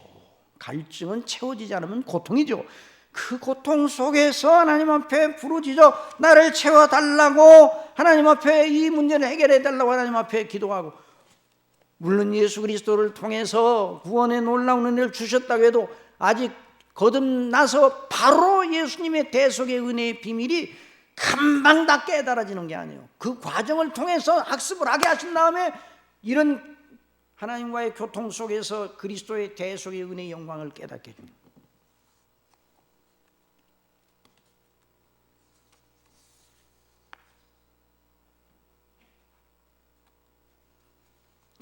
Speaker 1: 갈증은 채워지지 않으면 고통이죠. 그 고통 속에서 하나님 앞에 부르짖어 나를 채워달라고, 하나님 앞에 이 문제를 해결해 달라고 하나님 앞에 기도하고, 물론 예수 그리스도를 통해서 구원의 놀라운 은혜를 주셨다고 해도 아직 거듭나서 바로 예수님의 대속의 은혜의 비밀이 금방 다 깨달아지는 게 아니에요. 그 과정을 통해서 학습을 하게 하신 다음에 이런 하나님과의 교통 속에서 그리스도의 대속의 은혜의 영광을 깨닫게 해줍니다.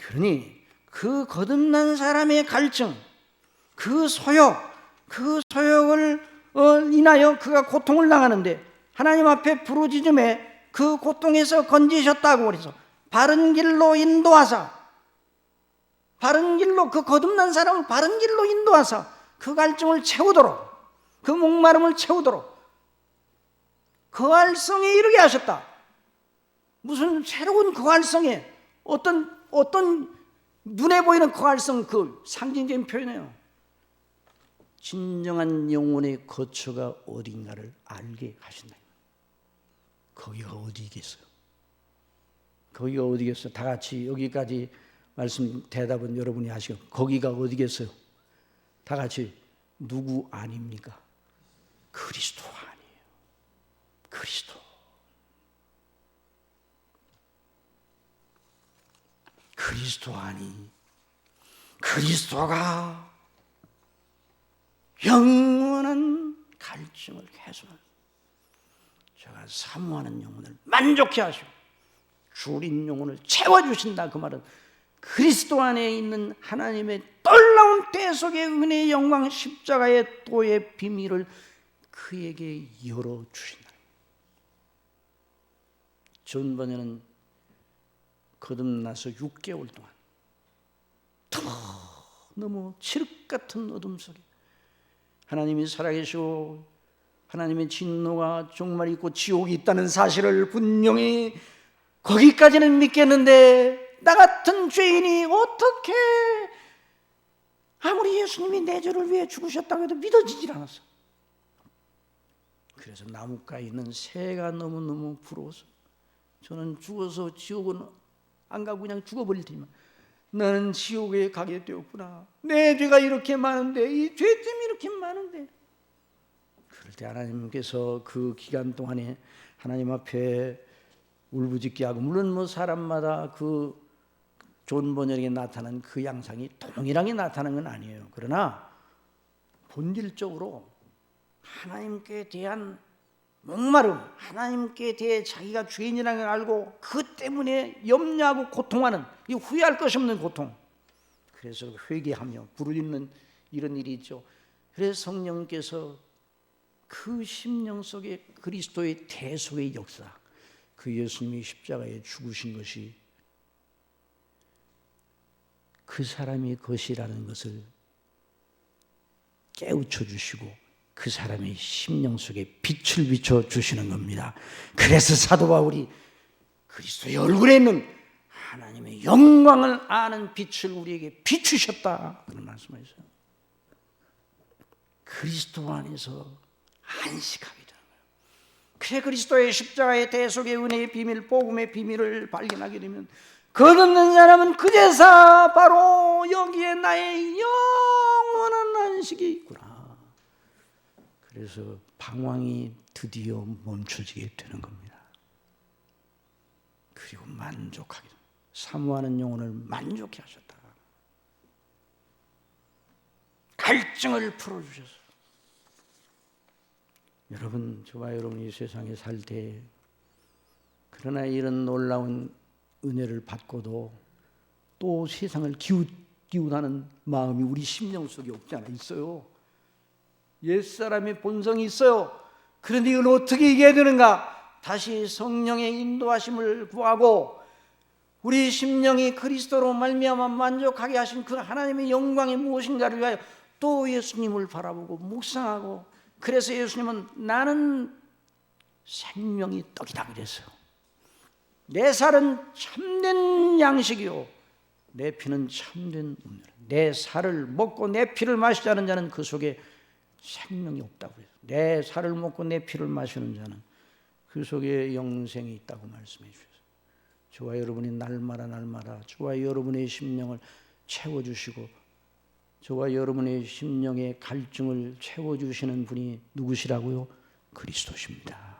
Speaker 1: 그러니 그 거듭난 사람의 갈증, 그 소욕을 인하여 그가 고통을 당하는데, 하나님 앞에 부르짖음에 그 고통에서 건지셨다고 그래서 바른 길로 인도하사, 바른 길로, 그 거듭난 사람을 바른 길로 인도하사 그 갈증을 채우도록, 그 목마름을 채우도록 거할성에 이르게 하셨다. 무슨 새로운 거할성에, 어떤 눈에 보이는 거할성, 그 상징적인 표현이에요. 진정한 영혼의 거처가 어딘가를 알게 하신다. 거기가 어디겠어요? 거기가 어디겠어요? 다 같이 여기까지 말씀 대답은 여러분이 하시고, 거기가 어디겠어요? 다 같이 누구 아닙니까? 그리스도 아니에요. 그리스도. 그리스도 아니. 그리스도가 영원한 갈증을 해소하는, 제가 사모하는 영혼을 만족해 하시고 줄인 영혼을 채워주신다. 그 말은 그리스도 안에 있는 하나님의 놀라운 대속의 은혜의 영광, 십자가의 도의 비밀을 그에게 열어주신다. 존 번연은 거듭나서 6개월 동안 너무 칠흑 같은 어둠 속에 하나님이 살아계시고 하나님의 진노가 정말 있고 지옥이 있다는 사실을 분명히 거기까지는 믿겠는데, 나 같은 죄인이 어떻게, 아무리 예수님이 내 죄를 위해 죽으셨다고 해도 믿어지질 않았어. 그래서 나뭇가에 있는 새가 너무너무 부러워서, 저는 죽어서 지옥은 안 가고 그냥 죽어버릴 테지만 나는 지옥에 가게 되었구나. 내 죄가 이렇게 많은데, 이 죄점이 이렇게 많은데. 그럴 때 하나님께서 그 기간 동안에 하나님 앞에 울부짖게 하고, 물론 사람마다 그 존 번역에 나타난 그 양상이 동일하게 나타나는 건 아니에요. 그러나 본질적으로 하나님께 대한 목마름, 하나님께 대해 자기가 죄인이라는 걸 알고 그 때문에 염려하고 고통하는, 이 후회할 것이 없는 고통, 그래서 회개하며 부르짖는 이런 일이 있죠. 그래서 성령께서 그 심령 속에 그리스도의 대속의 역사, 그 예수님이 십자가에 죽으신 것이 그 사람의 것이라는 것을 깨우쳐 주시고 그 사람의 심령 속에 빛을 비춰 주시는 겁니다. 그래서 사도 바울이 그리스도의 얼굴에 있는 하나님의 영광을 아는 빛을 우리에게 비추셨다, 그런 말씀하셨어요. 그리스도 안에서 안식하게 되는 거예요. 그래, 그리스도의 십자가의 대속의 은혜의 비밀, 복음의 비밀을 발견하게 되면 거듭난 사람은 그제서 바로 여기에 나의 영원한 안식이 있구나. 그래서 방황이 드디어 멈춰지게 되는 겁니다. 그리고 만족하게 됩니다. 사모하는 영혼을 만족해 하셨다. 갈증을 풀어주셔서. 여러분, 저와 여러분이 세상에 살 때 그러나 이런 놀라운 은혜를 받고도 또 세상을 기웃하는 마음이 우리 심령 속에 없지 않아 있어요. 옛사람의 본성이 있어요. 그런데 이걸 어떻게 이겨야 되는가? 다시 성령의 인도하심을 구하고 우리 심령이 그리스도로 말미암아 만족하게 하신 그 하나님의 영광이 무엇인가를 위하여 또 예수님을 바라보고 묵상하고, 그래서 예수님은 나는 생명이 떡이다 그랬어요. 내 살은 참된 양식이요 내 피는 참된 음료라. 내 살을 먹고 내 피를 마시지 않은 자는 그 속에 생명이 없다고 그래요. 내 살을 먹고 내 피를 마시는 자는 그 속에 영생이 있다고 말씀해 주셨어요. 저와 여러분이 날마다 저와 여러분의 심령을 채워주시고 저와 여러분의 심령의 갈증을 채워주시는 분이 누구시라고요? 그리스도십니다.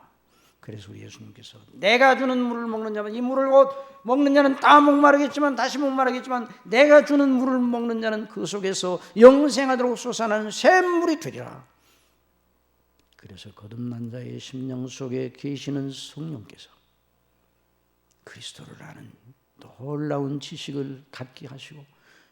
Speaker 1: 그래서 우리 예수님께서 내가 주는 물을 먹는 자는 이 물을 곧 먹는 자는 다 목마르겠지만 다시 목마르겠지만 내가 주는 물을 먹는 자는 그 속에서 영생하도록 솟아나는 샘물이 되리라. 그래서 거듭난 자의 심령 속에 계시는 성령께서 그리스도를 아는 놀라운 지식을 갖게 하시고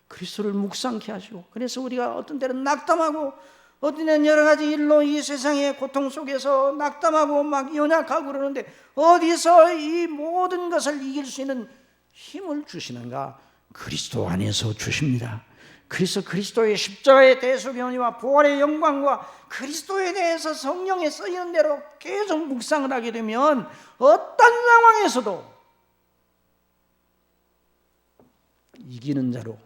Speaker 1: 그리스도를 묵상케 하시고 그래서 우리가 어떤 때는 낙담하고 어떤 때는 여러 가지 일로 이 세상의 고통 속에서 낙담하고 막 연약하고 그러는데 어디서 이 모든 것을 이길 수 있는 힘을 주시는가? 그리스도 안에서 주십니다. 그래서 그리스도의 십자가의 대속의 은혜와 부활의 영광과 그리스도에 대해서 성령에 쓰이는 대로 계속 묵상을 하게 되면 어떤 상황에서도 이기는 자로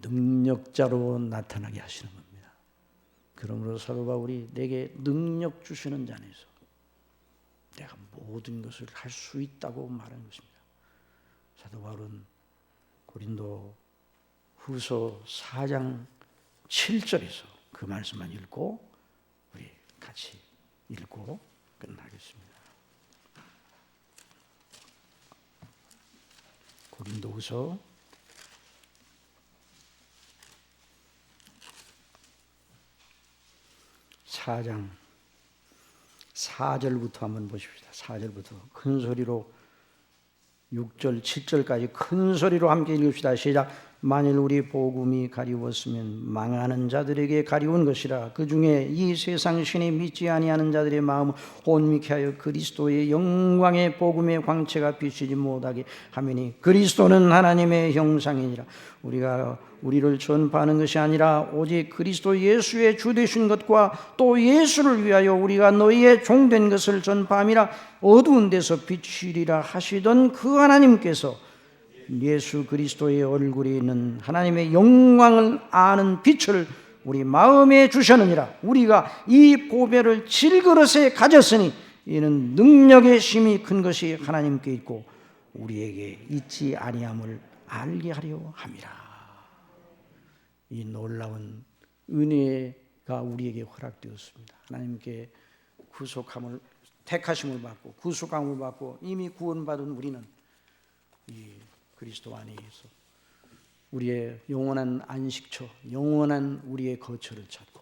Speaker 1: 능력자로 나타나게 하시는 겁니다. 그러므로 사도 바울이 내게 능력 주시는 자 안에서 내가 모든 것을 할 수 있다고 말하는 것입니다. 사도 바울은 고린도 후서 4장 7절에서 그 말씀만 읽고 우리 같이 읽고 끝나겠습니다. 고린도후서 4장 4절부터 한번 보십시다. 4절부터 큰 소리로 6절 7절까지 큰 소리로 함께 읽읍시다. 시작. 만일 우리 복음이 가리웠으면 망하는 자들에게 가리운 것이라. 그 중에 이 세상 신이 믿지 아니하는 자들의 마음을 혼미케 하여 그리스도의 영광의 복음의 광채가 비치지 못하게 하매니 그리스도는 하나님의 형상이니라. 우리가 우리를 전파하는 것이 아니라 오직 그리스도 예수의 주 되신 것과 또 예수를 위하여 우리가 너희의 종된 것을 전파함이라. 어두운 데서 빛이리라 하시던 그 하나님께서 예수 그리스도의 얼굴에 있는 하나님의 영광을 아는 빛을 우리 마음에 주셨느니라. 우리가 이 보배를 질그릇에 가졌으니 이는 능력의 힘이 큰 것이 하나님께 있고 우리에게 있지 아니함을 알게 하려 함이라. 이 놀라운 은혜가 우리에게 허락되었습니다. 하나님께 구속함을 택하심을 받고 구속함을 받고 이미 구원받은 우리는 이 그리스도 안에서 우리의 영원한 안식처, 영원한 우리의 거처를 찾고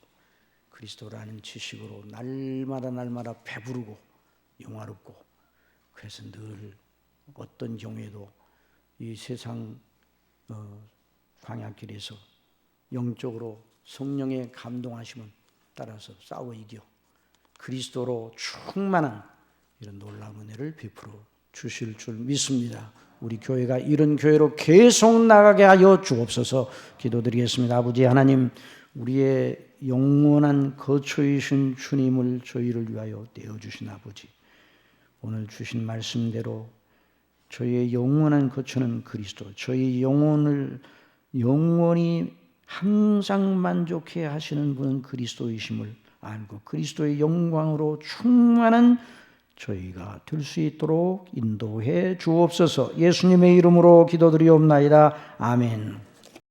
Speaker 1: 그리스도라는 지식으로 날마다 배부르고 영화롭고 그래서 늘 어떤 경우에도 이 세상 광야길에서 영적으로 성령의 감동하심을 따라서 싸워 이겨 그리스도로 충만한 이런 놀라운 은혜를 베풀어 주실 줄 믿습니다. 우리 교회가 이런 교회로 계속 나가게 하여 주옵소서. 기도드리겠습니다. 아버지 하나님, 우리의 영원한 거처이신 주님을 저희를 위하여 내어주신 아버지, 오늘 주신 말씀대로 저희의 영원한 거처는 그리스도, 저희 영혼을 영원히 항상 만족해 하시는 분은 그리스도이심을 알고 그리스도의 영광으로 충만한 저희가 될 수 있도록 인도해 주옵소서. 예수님의 이름으로 기도드리옵나이다. 아멘.